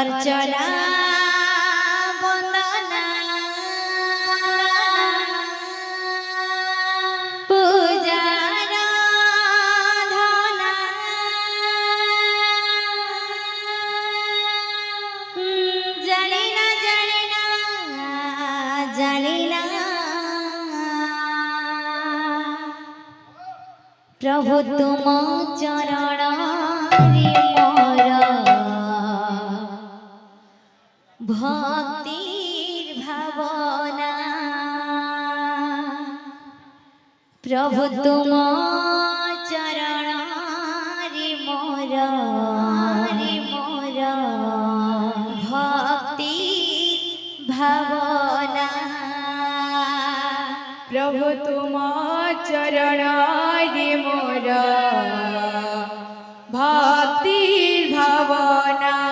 अर्चना वंदना पूजार धना जानिना प्रभु तुम चरण भक्तिर भावना प्रभु तुम चरण मोर भक्तिर भावना प्रभु तुम चरण मोर भक्तिर भावना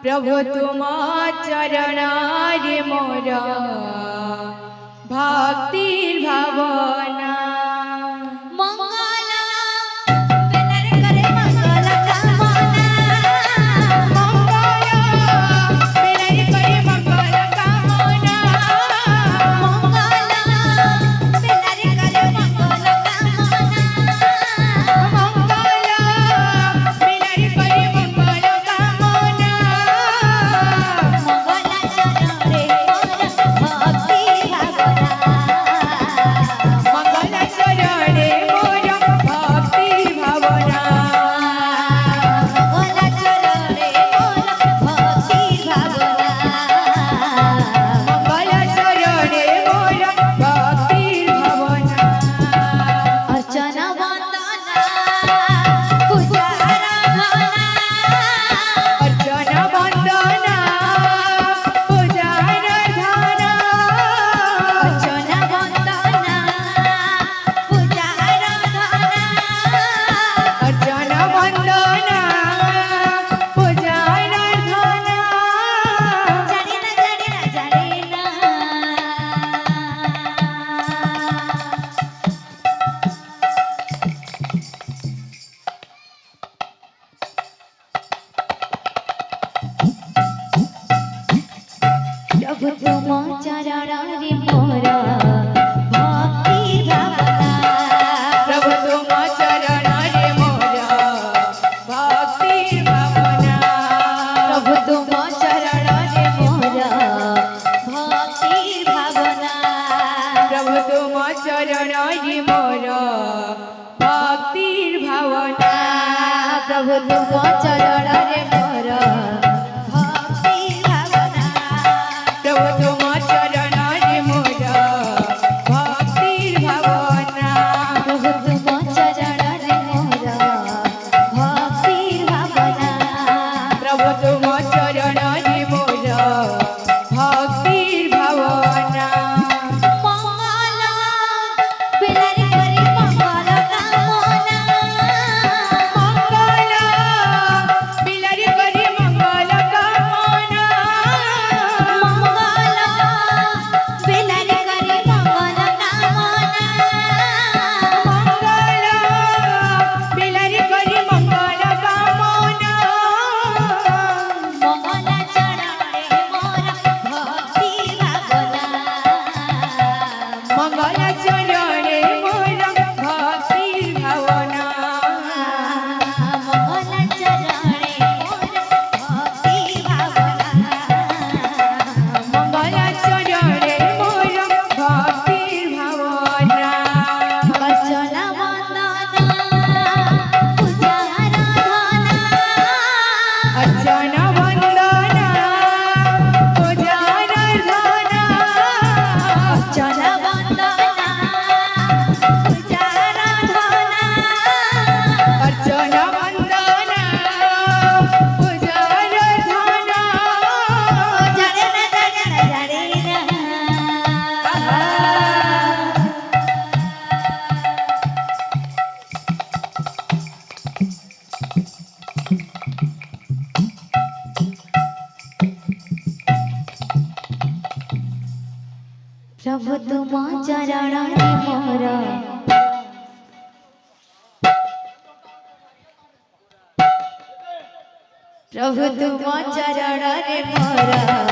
प्रभु तुम चरण मोर भक्तिर भावना प्रभु तुम चरण मोर भक्तिर भावना प्रभु तुम चरण मोर भक्तिर भावना प्रभु तुम चरण मोर भक्तिर भावना प्रभु तुम चरण मोर भक्तिर भावना प्रभु तुम चरण मोर प्रभु तुम चरण मोर भक्तिर भावना प्रभु तुम चरण मोर भक्तिर भावना प्रभु तुम चरण मोर भक्तिर भावना मंगल बिलारी करी मंगल कामना मंगल बिलारी करी मंगल कामना मंगल बिलारी करी मंगल कामना मंगल बिलारी करी मंगल कामना मंगल चरणे मोर भक्ति भावना मंगल चरणे मोर भक्तिर भावना मंगल चरणे मोर भक्ति भावना मंगल चरणे मोर भक्तिर भावना अर्चना वंदना पूजार धना अर्चना वंदना पूजार धना अर्चना वंदना पूजार धना अर्चना वंदना पूजार धना जड़ना प्रभु तुम चरण मोर प्रभु तुम चरण रे मोरा